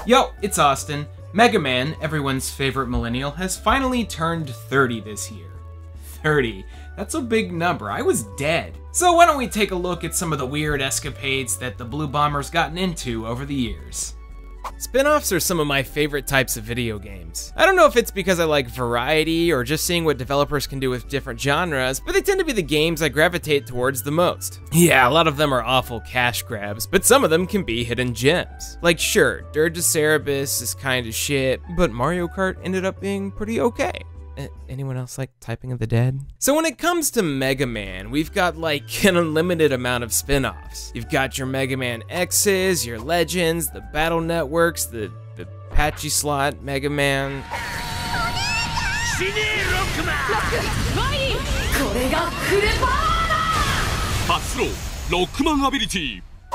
Yo, it's Austin. Megaman, everyone's favorite millennial, has finally turned 30 this year. 30. That's a big number. I was dead. So why don't we take a look at some of the weird escapades that the Blue Bomber's gotten into over the years. Spinoffs are some of my favorite types of video games. I don't know if it's because I like variety or just seeing what developers can do with different genres, but they tend to be the games I gravitate towards the most. Yeah, a lot of them are awful cash grabs, but some of them can be hidden gems. Like sure, Dirge of Cerberus is kinda shit, but Mario Kart ended up being pretty okay. Anyone else like Typing of the Dead? So when it comes to Mega Man, we've got like an unlimited amount of spin-offs. You've got your Mega Man X's, your Legends, the Battle Networks, the Patchy Slot Mega Man.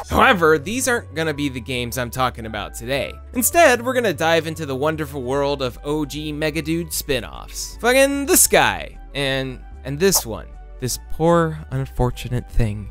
However, these aren't gonna be the games I'm talking about today. Instead, we're gonna dive into the wonderful world of OG Megadude spin-offs. Fucking this guy, and this one. This poor, unfortunate thing.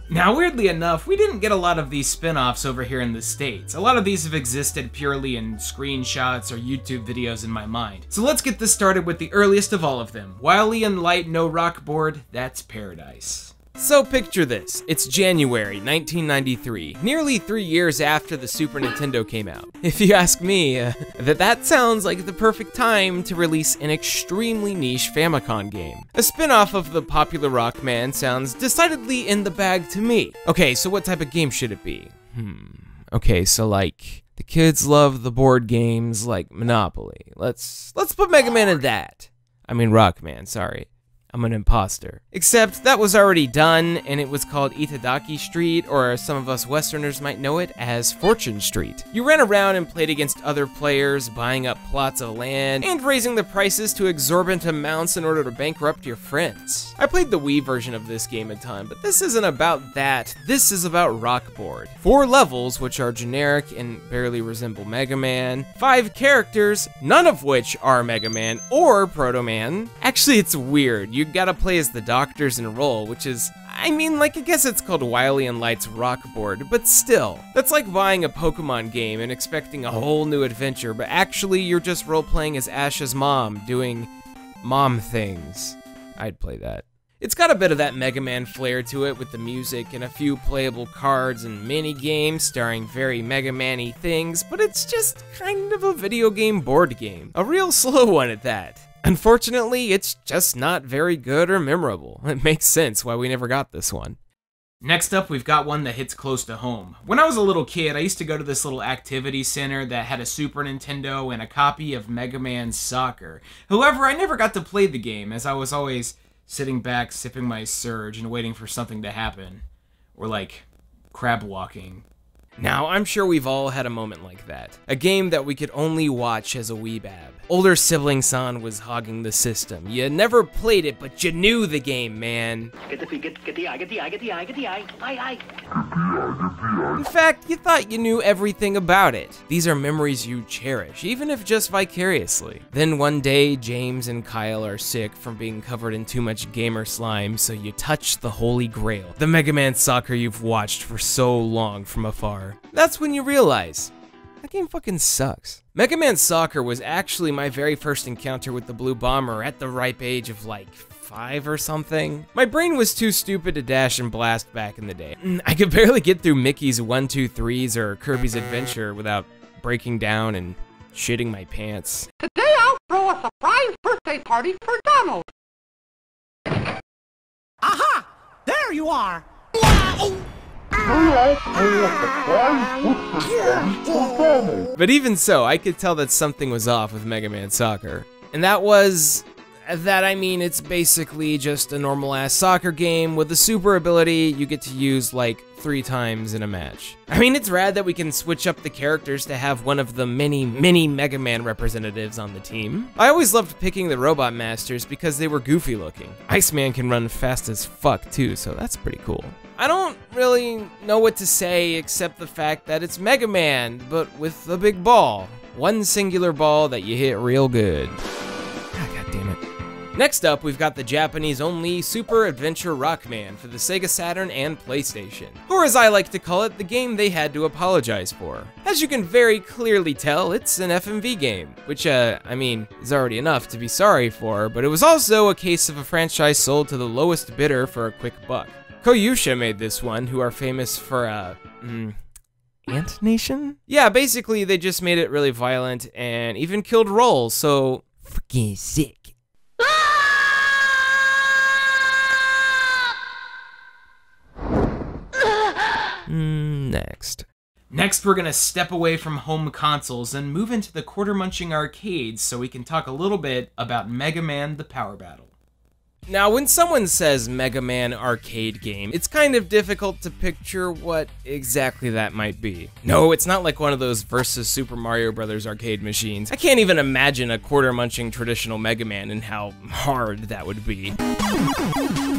Now, weirdly enough, we didn't get a lot of these spin-offs over here in the States. A lot of these have existed purely in screenshots or YouTube videos in my mind. So let's get this started with the earliest of all of them. Wily, Unlights, no Rockboard, that's paradise. So picture this, it's January 1993, nearly 3 years after the Super Nintendo came out. If you ask me, that sounds like the perfect time to release an extremely niche Famicom game. A spin-off of the popular Rockman sounds decidedly in the bag to me. Okay, so what type of game should it be? Okay, so like, the kids love the board games like Monopoly. Let's put Mega Man in that. I mean Rockman, sorry. I'm an imposter. Except that was already done, and it was called Itadaki Street, or as some of us Westerners might know it as Fortune Street. You ran around and played against other players, buying up plots of land, and raising the prices to exorbitant amounts in order to bankrupt your friends. I played the Wii version of this game a ton, but this isn't about that. This is about Rockboard. 4 levels, which are generic and barely resemble Mega Man. 5 characters, none of which are Mega Man or Proto Man. Actually, it's weird. You gotta play as the doctors and roll, which is, I mean, like, I guess it's called Wily and Light's Rockboard, but still. That's like buying a Pokemon game and expecting a whole new adventure, but actually you're just role-playing as Ash's mom, doing mom things. I'd play that. It's got a bit of that Mega Man flair to it with the music and a few playable cards and mini-games starring very Mega Man-y things, but it's just kind of a video game board game. A real slow one at that. Unfortunately, it's just not very good or memorable. It makes sense why we never got this one. Next up, we've got one that hits close to home. When I was a little kid, I used to go to this little activity center that had a Super Nintendo and a copy of Mega Man Soccer. However, I never got to play the game, as I was always sitting back, sipping my Surge, and waiting for something to happen. Or like, crab walking. Now, I'm sure we've all had a moment like that. A game that we could only watch as a weebab. Older sibling san was hogging the system. You never played it, but you knew the game, man. In fact, you thought you knew everything about it. These are memories you cherish, even if just vicariously. Then one day, James and Kyle are sick from being covered in too much gamer slime, so you touch the holy grail, the Mega Man Soccer you've watched for so long from afar. That's when you realize, that game fucking sucks. Mega Man Soccer was actually my very first encounter with the Blue Bomber at the ripe age of like 5 or something. My brain was too stupid to dash and blast back in the day. I could barely get through Mickey's 1, 2, 3s or Kirby's Adventure without breaking down and shitting my pants. Today I'll throw a surprise birthday party for Donald. Aha! There you are! Wow! But even so, I could tell that something was off with Mega Man Soccer. And that was... I mean, it's basically just a normal-ass soccer game with a super ability you get to use, like, 3 times in a match. I mean, it's rad that we can switch up the characters to have one of the many Mega Man representatives on the team. I always loved picking the Robot Masters because they were goofy looking. Iceman can run fast as fuck, too, so that's pretty cool. I don't really know what to say except the fact that it's Mega Man, but with a big ball. One singular ball that you hit real good. God damn it. Next up, we've got the Japanese-only Super Adventure Rockman for the Sega Saturn and PlayStation, or as I like to call it, the game they had to apologize for. As you can very clearly tell, it's an FMV game, which, I mean, is already enough to be sorry for, but it was also a case of a franchise sold to the lowest bidder for a quick buck. Koyusha made this one, who are famous for, Ant Nation? Yeah, basically, they just made it really violent and even killed Roll, so freaking sick. Next, we're gonna step away from home consoles and move into the quarter-munching arcades so we can talk a little bit about Megaman: The Power Battle. Now, when someone says Mega Man arcade game, it's kind of difficult to picture what exactly that might be. No, it's not like one of those versus Super Mario Bros. Arcade machines. I can't even imagine a quarter-munching traditional Mega Man and how hard that would be.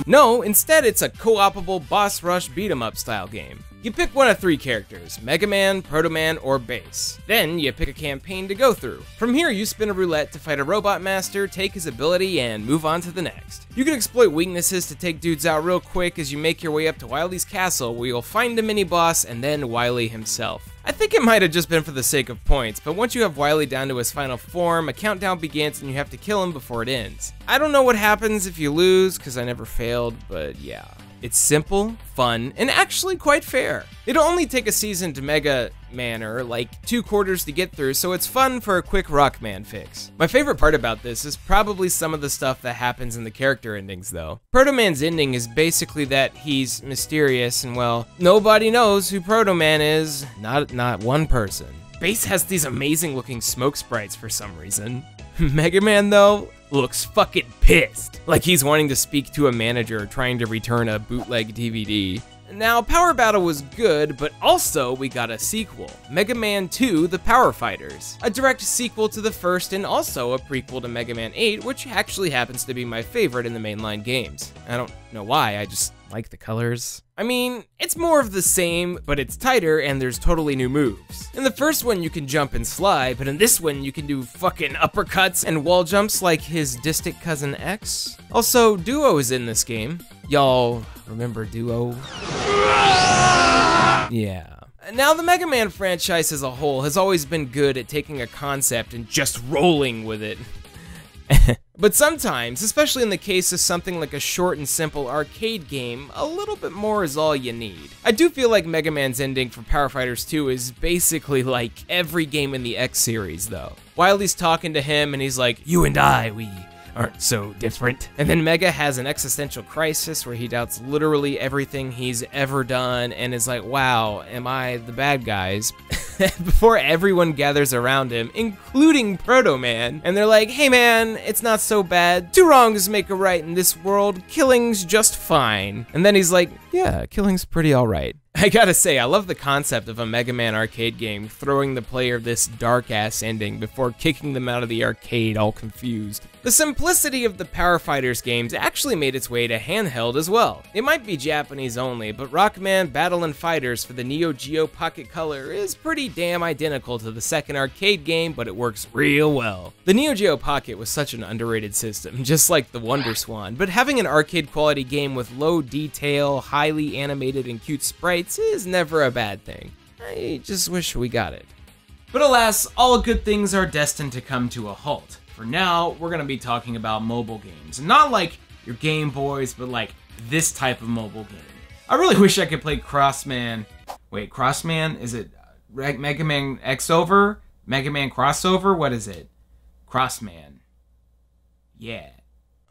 No, instead it's a co-opable boss rush beat-em-up style game. You pick one of 3 characters, Mega Man, Proto Man, or Bass. Then you pick a campaign to go through. From here you spin a roulette to fight a robot master, take his ability, and move on to the next. You can exploit weaknesses to take dudes out real quick as you make your way up to Wily's castle, where you'll find a mini-boss and then Wily himself. I think it might have just been for the sake of points, but once you have Wily down to his final form, a countdown begins and you have to kill him before it ends. I don't know what happens if you lose, because I never failed, but yeah. It's simple, fun, and actually quite fair. It'll only take a seasoned Mega Manner, like 2 quarters to get through, so it's fun for a quick Rockman fix. My favorite part about this is probably some of the stuff that happens in the character endings though. Proto Man's ending is basically that he's mysterious and well, nobody knows who Proto Man is, not one person. Bass has these amazing looking smoke sprites for some reason. Mega Man though, looks fucking pissed. Like he's wanting to speak to a manager trying to return a bootleg DVD. Now, Power Battle was good, but also we got a sequel, Mega Man 2: The Power Fighters, a direct sequel to the first and also a prequel to Mega Man 8, which actually happens to be my favorite in the mainline games. I don't know why, I just like the colors. I mean, it's more of the same, but it's tighter and there's totally new moves. In the first one you can jump and slide, but in this one you can do fucking uppercuts and wall jumps like his distant cousin X. Also, Duo is in this game. Y'all remember Duo? Yeah. Now, the Mega Man franchise as a whole has always been good at taking a concept and just rolling with it. But sometimes, especially in the case of something like a short and simple arcade game, a little bit more is all you need. I do feel like Mega Man's ending for Power Fighters 2 is basically like every game in the X series though. Wily's talking to him and he's like, "You and I, we aren't so different." And then Mega has an existential crisis where he doubts literally everything he's ever done and is like, wow, am I the bad guys? Before everyone gathers around him, including Proto Man, and they're like, "Hey man, it's not so bad. 2 wrongs make a right in this world. Killing's just fine." And then he's like, "Yeah, killing's pretty alright." I gotta say, I love the concept of a Mega Man arcade game throwing the player this dark-ass ending before kicking them out of the arcade all confused. The simplicity of the Power Fighters games actually made its way to handheld as well. It might be Japanese only, but Rockman Battle & Fighters for the Neo Geo Pocket Color is pretty damn identical to the second arcade game, but it works real well. The Neo Geo Pocket was such an underrated system, just like the Wonder Swan, but having an arcade quality game with low detail, highly animated and cute sprites is never a bad thing. I just wish we got it. But alas, all good things are destined to come to a halt. For now, we're gonna be talking about mobile games. Not like your Game Boys, but like this type of mobile game. I really wish I could play Crossman. Wait, Crossman? Is it Mega Man X-Over? Mega Man Crossover? What is it? Crossman. Yeah.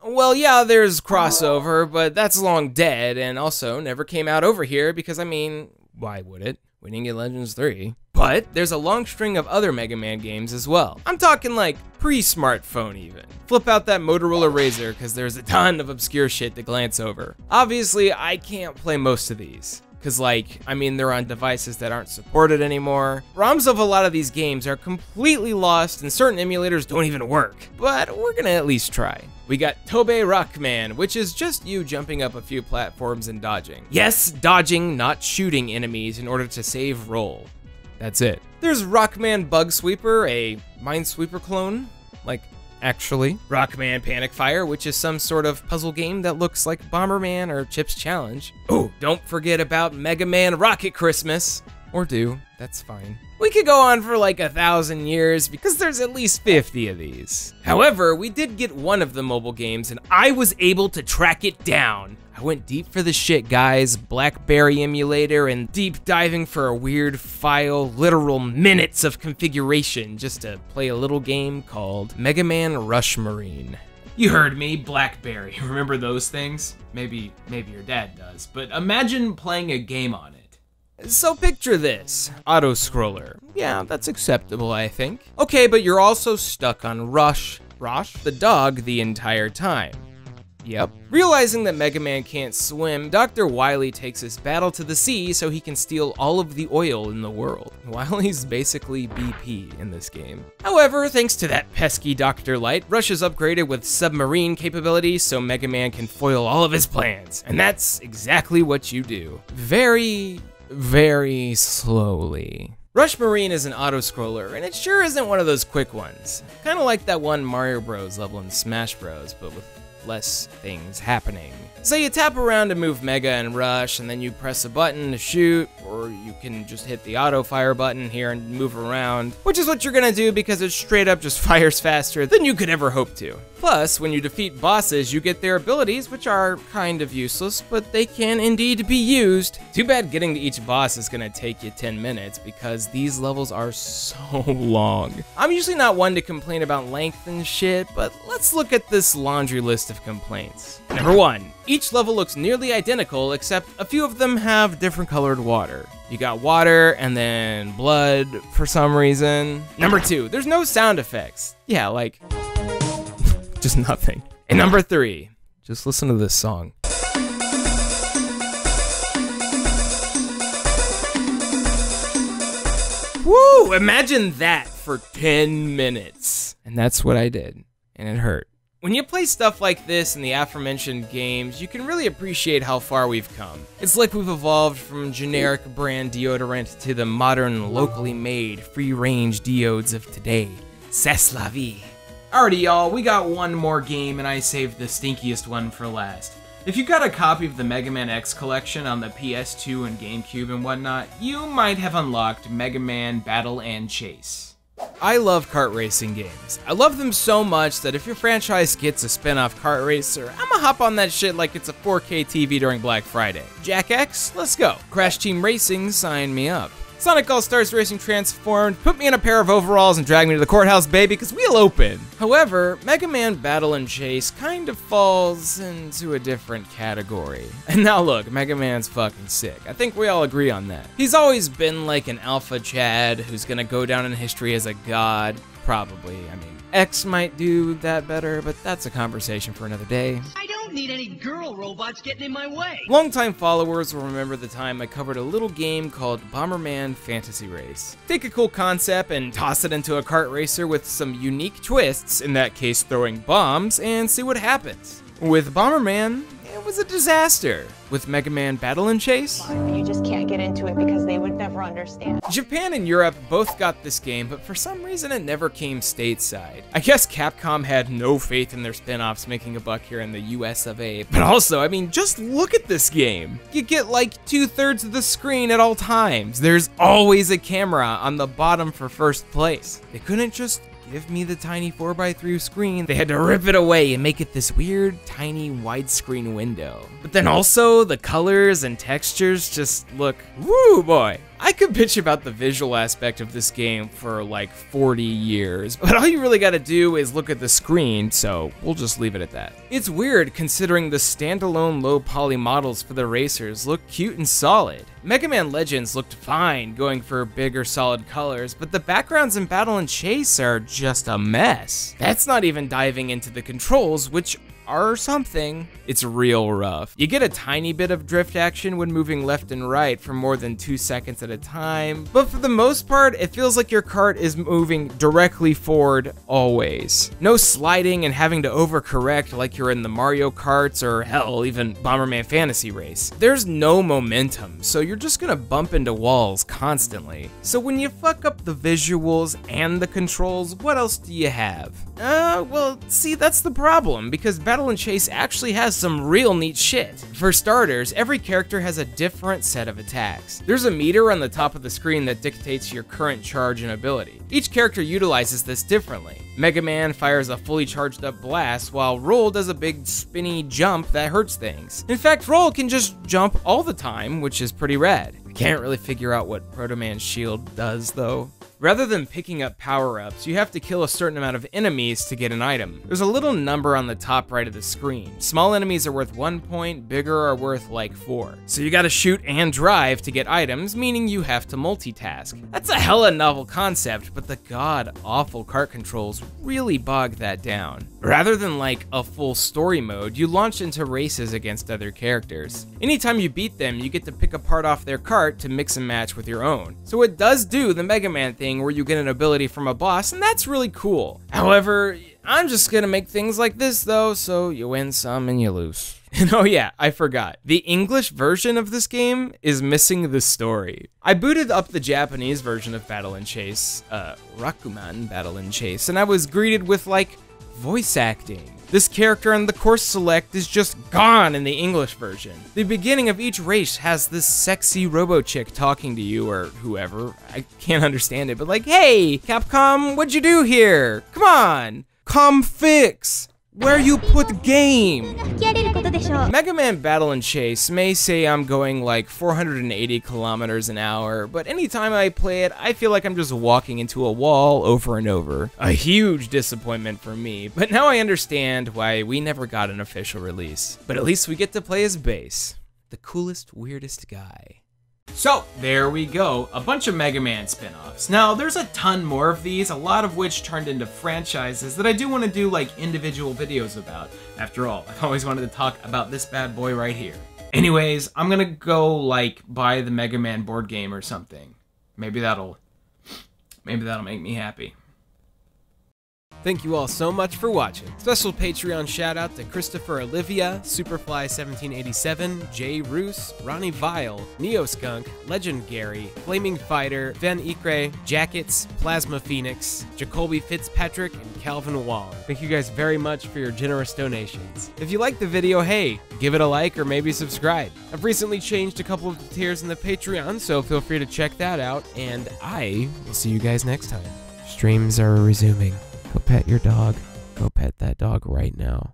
Well, yeah, there's Crossover, but that's long dead, and also never came out over here because, I mean, why would it? We didn't get Legends 3. But there's a long string of other Mega Man games as well. I'm talking like pre-smartphone even. Flip out that Motorola Razr because there's a ton of obscure shit to glance over. Obviously, I can't play most of these. Because, like, I mean, they're on devices that aren't supported anymore. ROMs of a lot of these games are completely lost and certain emulators don't even work. But we're gonna at least try. We got Tobey Rockman, which is just you jumping up a few platforms and dodging. Yes, dodging, not shooting enemies in order to save roll. That's it. There's Rockman Bug Sweeper, a Minesweeper clone. Like, actually. Rockman Panic Fire, which is some sort of puzzle game that looks like Bomberman or Chip's Challenge. Oh, don't forget about Megaman Rocket Christmas. Or do, that's fine. We could go on for like 1,000 years because there's at least 50 of these. However, we did get one of the mobile games and I was able to track it down. I went deep for the shit, guys. BlackBerry emulator and deep diving for a weird file, literal minutes of configuration just to play a little game called Megaman Rush Marine. You heard me, BlackBerry. Remember those things? Maybe your dad does, but imagine playing a game on it. So picture this, auto-scroller. Yeah, that's acceptable, I think. Okay, but you're also stuck on Rosh, the dog, the entire time. Yep. Realizing that Megaman can't swim, Dr. Wily takes his battle to the sea so he can steal all of the oil in the world. Wily's basically BP in this game. However, thanks to that pesky Dr. Light, Rush is upgraded with submarine capabilities so Megaman can foil all of his plans. And that's exactly what you do. Very slowly. Rush Marine is an auto-scroller, and it sure isn't one of those quick ones. Kinda like that one Mario Bros level in Smash Bros, but with less things happening. So you tap around to move Mega and Rush, and then you press a button to shoot, or you can just hit the auto fire button here and move around, which is what you're gonna do because it straight up just fires faster than you could ever hope to. Plus, when you defeat bosses, you get their abilities, which are kind of useless, but they can indeed be used. Too bad getting to each boss is gonna take you 10 minutes because these levels are so long. I'm usually not one to complain about length and shit, but let's look at this laundry list of complaints. Number 1. Each level looks nearly identical, except a few of them have different colored water. You got water and then blood for some reason. Number 2, there's no sound effects. Yeah, like, just nothing. And number 3, just listen to this song. Woo! Imagine that for 10 minutes. And that's what I did, and it hurt. When you play stuff like this in the aforementioned games, you can really appreciate how far we've come. It's like we've evolved from generic brand deodorant to the modern, locally made, free-range deodes of today. C'est la vie. Alrighty, y'all, we got one more game, and I saved the stinkiest one for last. If you got a copy of the Mega Man X collection on the PS2 and GameCube and whatnot, you might have unlocked Mega Man Battle and Chase. I love kart racing games. I love them so much that if your franchise gets a spin-off kart racer, I'ma hop on that shit like it's a 4K TV during Black Friday. Jack X, let's go. Crash Team Racing, sign me up. Sonic All-Stars Racing Transformed, put me in a pair of overalls and drag me to the courthouse, baby, because we'll open. However, Mega Man Battle and Chase kind of falls into a different category. And now look, Mega Man's fucking sick. I think we all agree on that. He's always been like an alpha Chad who's gonna go down in history as a god. Probably, I mean, X might do that better, but that's a conversation for another day. I don't need any girl robots getting in my way. Longtime followers will remember the time I covered a little game called Bomberman Fantasy Race. Take a cool concept and toss it into a kart racer with some unique twists, in that case throwing bombs, and see what happens. With Bomberman, it was a disaster. With Mega Man Battle and Chase, you just can't get into it because they would never understand. Japan and Europe both got this game, but for some reason it never came stateside. I guess Capcom had no faith in their spin-offs making a buck here in the US of A. But also, I mean, just look at this game. You get like 2/3 of the screen at all times. There's always a camera on the bottom for first place. They couldn't just give me the tiny 4x3 screen. They had to rip it away and make it this weird, tiny widescreen window. But then also, the colors and textures just look, woo boy. I could bitch about the visual aspect of this game for like 40 years, but all you really gotta do is look at the screen, so we'll just leave it at that. It's weird considering the standalone low poly models for the racers look cute and solid. Mega Man Legends looked fine going for bigger solid colors, but the backgrounds in Battle and Chase are just a mess. That's not even diving into the controls, which or something. It's real rough. You get a tiny bit of drift action when moving left and right for more than 2 seconds at a time, but for the most part, it feels like your cart is moving directly forward always. No sliding and having to overcorrect like you're in the Mario Karts or hell, even Bomberman Fantasy Race. There's no momentum, so you're just gonna bump into walls constantly. So when you fuck up the visuals and the controls, what else do you have? Well, see, that's the problem, because Battle and Chase actually has some real neat shit. For starters, every character has a different set of attacks. There's a meter on the top of the screen that dictates your current charge and ability. Each character utilizes this differently. Megaman fires a fully charged up blast, while Roll does a big spinny jump that hurts things. In fact, Roll can just jump all the time, which is pretty rad. I can't really figure out what Proto Man's shield does, though. Rather than picking up power-ups, you have to kill a certain amount of enemies to get an item. There's a little number on the top right of the screen. Small enemies are worth 1 point, bigger are worth like 4. So you gotta shoot and drive to get items, meaning you have to multitask. That's a hella novel concept, but the god-awful cart controls really bog that down. Rather than like a full story mode, you launch into races against other characters. Anytime you beat them, you get to pick a part off their cart to mix and match with your own. So it does do the Mega Man thing where you get an ability from a boss, and that's really cool. However, I'm just gonna make things like this though, so you win some and you lose. And oh yeah, I forgot. The English version of this game is missing the story. I booted up the Japanese version of Battle and Chase, Rakuman Battle and Chase, and I was greeted with like, voice acting. This character on the course select is just gone in the English version. The beginning of each race has this sexy robo-chick talking to you or whoever. I can't understand it, but like, hey, Capcom, what'd you do here? Come on, come fix where you put game. Mega Man Battle and Chase may say I'm going like 480 kilometers an hour, but anytime I play it, I feel like I'm just walking into a wall over and over. A huge disappointment for me, but now I understand why we never got an official release. But at least we get to play as Bass, the coolest, weirdest guy. So, there we go, a bunch of Mega Man spin-offs. Now, there's a ton more of these, a lot of which turned into franchises that I do want to do like individual videos about. After all, I've always wanted to talk about this bad boy right here. Anyways, I'm gonna go like buy the Mega Man board game or something. Maybe that'll make me happy. Thank you all so much for watching. Special Patreon shout out to Christopher Olivia, Superfly1787, Jay Roos, Ronnie Vile, Neoskunk, Legend Gary, Flaming Fighter, Van Ikre, Jackets, Plasma Phoenix, Jacoby Fitzpatrick, and Calvin Wong. Thank you guys very much for your generous donations. If you liked the video, hey, give it a like or maybe subscribe. I've recently changed a couple of the tiers in the Patreon, so feel free to check that out, and I will see you guys next time. Streams are resuming. Go pet your dog. Go pet that dog right now.